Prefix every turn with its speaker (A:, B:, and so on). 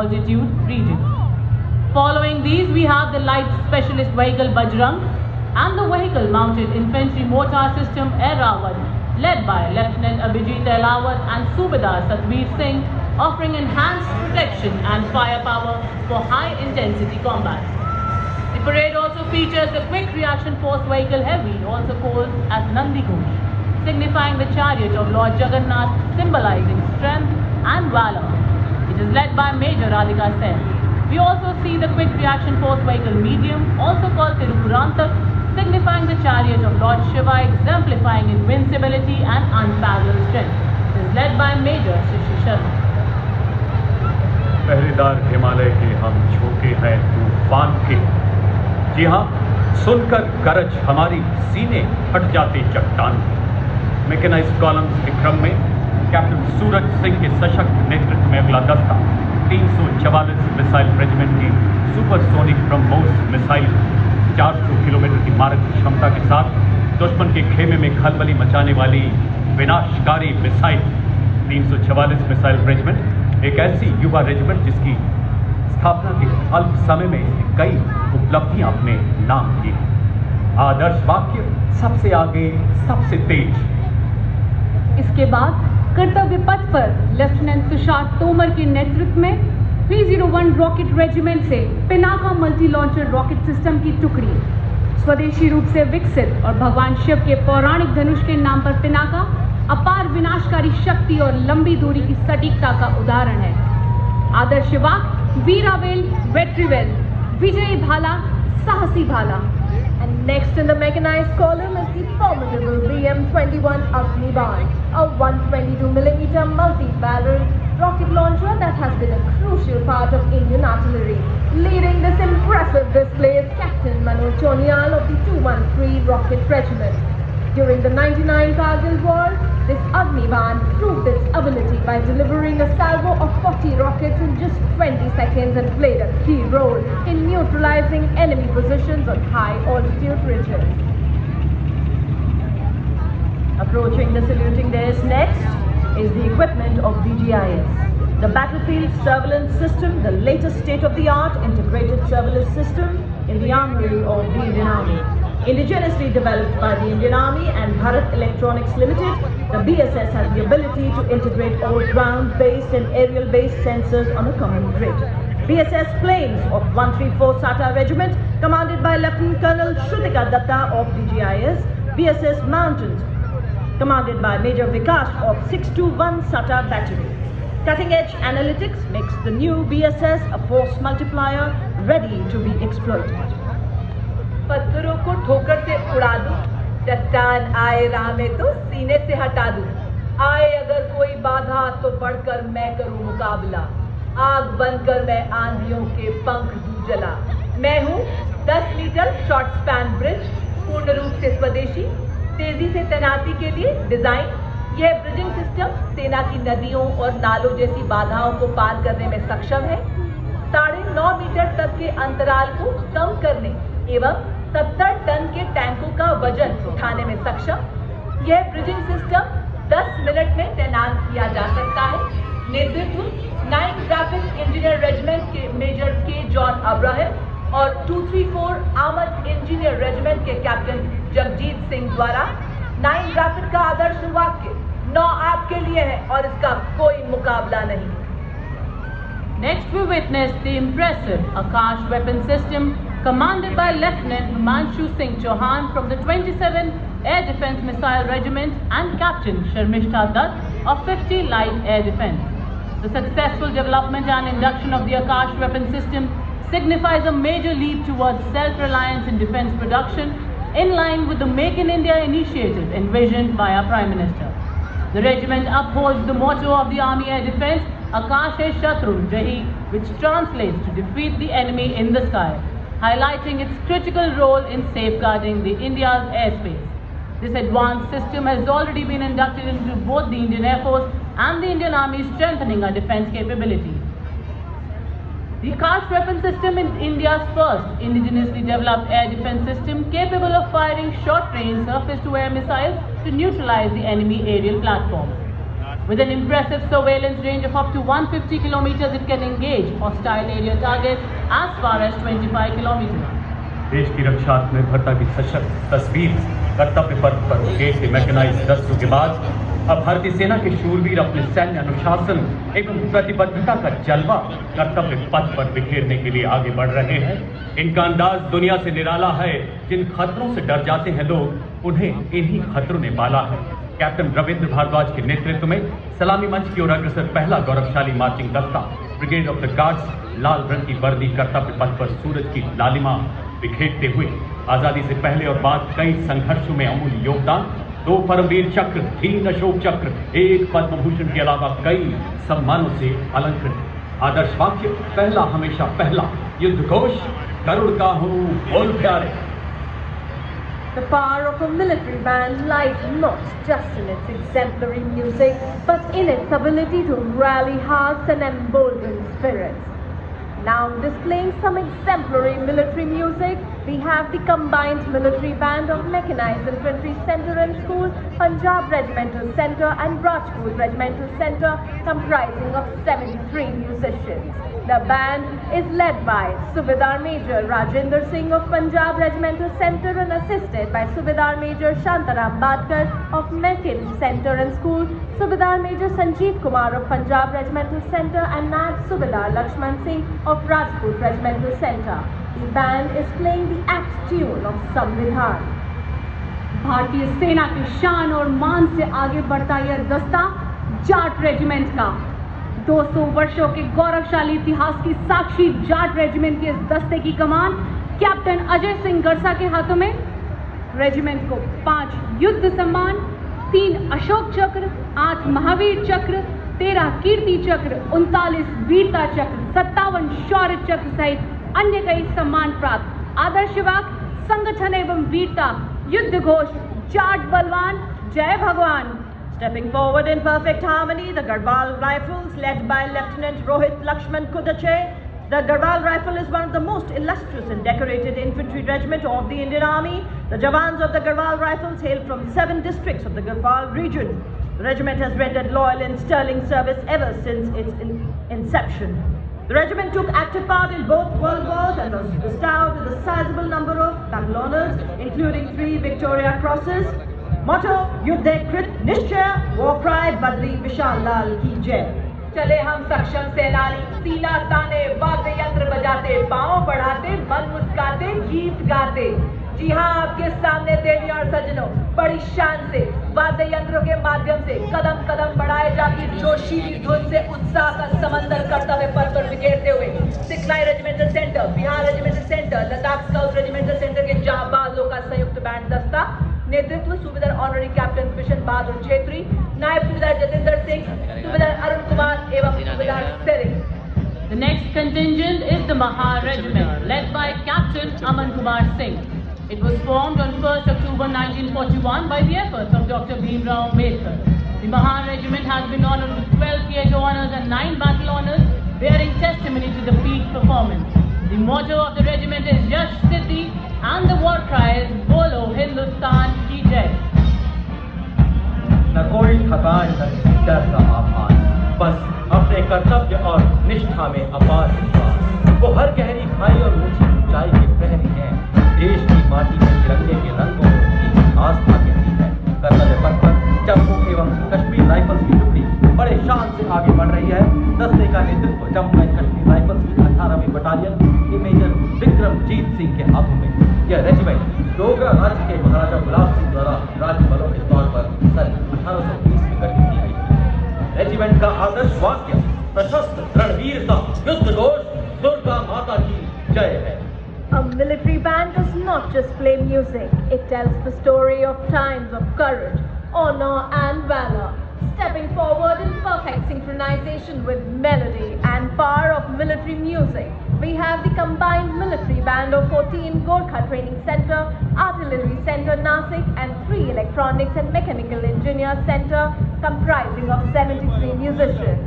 A: altitude regions. Following these, we have the light specialist vehicle Bajrang and the vehicle-mounted infantry mortar system Airavat, led by Lieutenant Abhijit Ailawat and Subedar Satbir Singh, offering enhanced protection and firepower for high-intensity combat. The parade also features the Quick Reaction Force Vehicle Heavy, also called as Nandi Ghosh, signifying the chariot of Lord Jagannath, symbolizing strength and valor. It is led by Major Radhika Sen. We also see the Quick Reaction Force Vehicle Medium, also called Tirupurantak, signifying the chariot of Lord Shiva, exemplifying invincibility and unparalleled strength. It is led by Major Shishi Sharma.
B: पहरेदार हिमालय के हम झोंके हैं तूफान के। जी हाँ, सुनकर गरज हमारी सीने फट जाते चट्टान के। मैकेनाइज्ड कॉलम्स के क्रम में कैप्टन सूरज सिंह के सशक्त नेतृत्व में अगला दस्ता 344 मिसाइल रेजिमेंट की सुपरसोनिक ब्रह्मोस मिसाइल 400 किलोमीटर की मारक क्षमता के साथ दुश्मन के खेमे में खलबली मचाने वाली विनाशकारी मिसाइल 344 मिसाइल रेजिमेंट एक ऐसी युवा रेजिमेंट जिसकी स्थापना के अल्प समय में इसने कई उपलब्धियां अपने नाम की। आदर्श वाक्य, सबसे आगे सबसे तेज।
C: इसके बाद कर्तव्य पथ पर लेफ्टिनेंट तुषार तोमर के नेतृत्व में 301 रॉकेट रेजिमेंट से Pinaka multi launcher rocket system की टुकड़ी स्वदेशी रूप से विकसित और भगवान शिव के पौराणिक धनुष के नाम पर पिनाका अपार विनाशकारी शक्ति और लंबी दूरी की सटीकता का उदाहरण है। आदर्श वाक्य वीरावेल वेट्रीवेल, विजयी भाला, साहसी भाला।
D: And next in the mechanized column is the formidable BM-21 Agniban, a 122mm multi-barrel rocket launcher that has been a crucial part of Indian artillery. Leading this impressive display is Captain Manoj Chonial of the 213 Rocket Regiment. During the 99 Kargil War, this Agniban proved its ability by delivering a salvo of 40 rockets in just 20 seconds and played a key role in neutralizing enemy positions on high altitude ridges. Approaching the saluting dais next is the equipment of BGIS. The Battlefield Surveillance System, the latest state-of-the-art integrated surveillance system in the armory of the Indian Army. Indigenously developed by the Indian Army and Bharat Electronics Limited, the BSS has the ability to integrate all ground-based and aerial-based sensors on a common grid. BSS planes of 134 SATA Regiment, commanded by Lieutenant Colonel Shrutika Datta of DGIS, BSS Mountains, commanded by Major Vikas of 621 SATA Battery. Cutting-edge analytics makes the new BSS a force multiplier ready to be exploited.
E: पत्थरों को ठोकर से उड़ा दूं, चट्टान आए राह में तो सीने से हटा दूं। आए अगर कोई बाधा तो बढ़कर मैं करूं मुकाबला। आग बनकर मैं आंधियों के पंख दूं जला। मैं हूं 10 मीटर शॉर्ट स्पैन ब्रिज, पूर्ण रूप से स्वदेशी, तेजी से तैनाती के लिए डिजाइन। यह ब्रिजिंग सिस्टम सेना की नदियों और नालों जैसी बाधाओं को पार करने में सक्षम है। 9.5 मीटर तक के अंतराल को कम करने एवं 70 टन के टैंकों का वजन उठाने में सक्षम। यह ब्रिजिंग सिस्टम 10 मिनट में तैनात किया जा सकता है। नेतृत्व 9 ग्राफिक इंजीनियर रेजिमेंट के मेजर के जॉन अब्राहम और 234 आर्मर्ड इंजीनियर रेजिमेंट के कैप्टन जगजीत सिंह द्वारा। 9 ग्राफिक का आदर्श वाक्य 9 आपके लिए है और इसका कोई मुकाबला नहीं।
A: Next we witness the impressive Akash weapon system commanded by Lieutenant Himanshu Singh Chauhan from the 27th Air Defence Missile Regiment and Captain Sharmishta Dutt of 50 Light Air Defence. The successful development and induction of the Akash weapon system signifies a major leap towards self-reliance in defence production in line with the Make in India initiative envisioned by our Prime Minister. The regiment upholds the motto of the Army Air Defence, Akash hai Shatru Jahi, which translates to defeat the enemy in the sky, highlighting its critical role in safeguarding the India's airspace. This advanced system has already been inducted into both the Indian Air Force and the Indian Army, strengthening our defence capabilities. The Akash weapon system is India's first indigenously developed air defence system capable of firing short-range surface-to-air missiles to neutralize the enemy aerial platforms. With an impressive surveillance range of up to 150 kilometers, it can engage hostile area targets as far as 25 kilometers.
B: देश की रक्षा आत्मनिर्भरता की सशक्त तस्वीर कर्तव्य पथ पर brigade के मैकेनाइज्ड दस्तों के बाद अब भारतीय सेना के शूरवीर अपने सैन्य अनुशासन एवं प्रतिबद्धता का जलवा कर्तव्य पथ पर बिखेरने के लिए आगे बढ़ रहे हैं। इनका अंदाज दुनिया से निराला है। जिन खतरों से डर जाते हैं लोग, उन्हें इन्हीं खतरों ने पाला है। कैप्टन रविंद्र भारद्वाज के नेतृत्व में सलामी मंच की ओर अग्रसर पहला गौरवशाली मार्चिंग दस्ता ब्रिगेड ऑफ द गार्ड्स लाल रंग की वर्दी कर्तव्य पथ पर सूरज की लालिमा बिखेरते हुए आजादी से पहले और बाद कई संघर्षों में अमूल्य योगदान, 2 परमवीर चक्र, 3 अशोक चक्र, 1 पद्म भूषण के अलावा कई सम्मानों से अलंकृत। आदर्श वाक्य पहला हमेशा पहला, युद्ध घोष गरुड़ का हूँ बोल प्यारे।
F: The power of a military band lies not just in its exemplary music, but in its ability to rally hearts and embolden spirits. Now displaying some exemplary military music, we have the combined military band of Mechanized Infantry Centre and School, Punjab Regimental Centre and Rajput Regimental Centre, comprising of 73 musicians. The band is led by Subedar Major Rajinder Singh of Punjab Regimental Centre and assisted by Subedar Major Shantaram Badkar of Mechanized Centre and School, Subedar Major Sanjeev Kumar of Punjab Regimental Centre and Nab Subedar Lakshman Singh of Rajput Regimental Centre. The band is playing the act tune of Samvidhan.
C: भारतीय सेना की शान और मान से आगे बढ़ता यह दस्ता जाट रेजिमेंट का 200 वर्षों के गौरवशाली इतिहास की साक्षी जाट रेजिमेंट के इस दस्ते की कमान कैप्टन अजय सिंह गरसा के हाथों में। रेजिमेंट को 5 युद्ध सम्मान, 3 अशोक चक्र, 8 महावीर चक्र, 13 कीर्ति चक्र, 39 वीरता चक्र, 57 शौर्य चक्र सहित अन्य कई सम्मान प्राप्त। आदर्श वाक्य संगठन एवं वीरता, युद्ध घोष जाट बलवान, जय भगवान।
D: Stepping forward in perfect harmony, the Garhwal Rifles, led by Lieutenant Rohit Lakshman Kudache. The Garhwal Rifle is one of the most illustrious and decorated infantry regiment of the Indian Army. The Jawans of the Garhwal Rifles hail from 7 districts of the Garhwal region. The regiment has rendered loyal and sterling service ever since its inception. The regiment took active part in both World Wars and was bestowed with a sizable number of battle honours, including 3 Victoria Crosses. Motto: Yuddhe Krit Nishchaya, war cry Badri Vishal Lal ki jai.
E: चले हम सक्षम सेनानी, सीना ताने, वाद्य यंत्र बजाते, पांव बढ़ाते, मन मुस्काते, गीत गाते। जी हाँ, आपके सामने देवी और सज्जनों, बड़ी शान से वाद्य यंत्रों के माध्यम से कदम कदम बढ़ाए जाती जोशीली धुन से उत्साह का समंदर कर्तव्य पथ पर बिखेरते हुए 6 regimental centre, Bihar regimental centre, Ladakh scout regimental centre के जांबाजों का संयुक्त बैंड दस्ता, नेतृत्व सूबेदार ऑनरी कैप्टन बिशन बहादुर छेत्री, नायब सूबेदार जतिंदर सिंह, सूबेदार अरुण कुमार एवं सूबेदार Tsering.
A: The next contingent is the Mahar Regiment, led by Captain Aman Kumar Singh. It was formed on 1st October 1941 by the efforts of Dr. Bhim Rao Ambedkar. The Mahar Regiment has been honoured with 12 theatre honours and 9 battle honours, bearing testimony to the peak performance. The motto of the regiment is Yash Siddhi and the war cry is Bolo Hindustan Ki Jai.
G: न कोई थकान न किसी डर का आभास, बस अपने कर्तव्य और निष्ठा में अपार विश्वास। वो हर गहरी खाई और ऊंची ऊंचाई के प्रहरी हैं। देश की माटी में तिरंगे के रंगों की आस्था कहती है। कर्तव्य पथ पर जम्मू एवं कश्मीर राइफल्स की टुकड़ी बड़े शान से आगे बढ़ रही है। दस्ते का नेतृत्व जम्मू एंड कश्मीर राइफल्स की 18वीं बटालियन के मेजर विक्रमजीत सिंह के हाथों में। यह रेजिमेंट डोगरा राज्य के महाराजा गुलाब सिंह द्वारा राज्य बलों के तौर पर सन 1820 में गठित की गई थी। रेजिमेंट का आदर्श वाक्य प्रशस्त रणवीरता, युद्ध घोष दुर्गा माता की जय है।
F: A military band does not just play music, it tells the story of times of courage, honor and valor. Stepping forward in perfect synchronization with melody and power of military music, we have the combined military band of 14 Gorkha Training Center, Artillery Center Nasik and 3 Electronics and Mechanical Engineer Center, comprising of 73 musicians.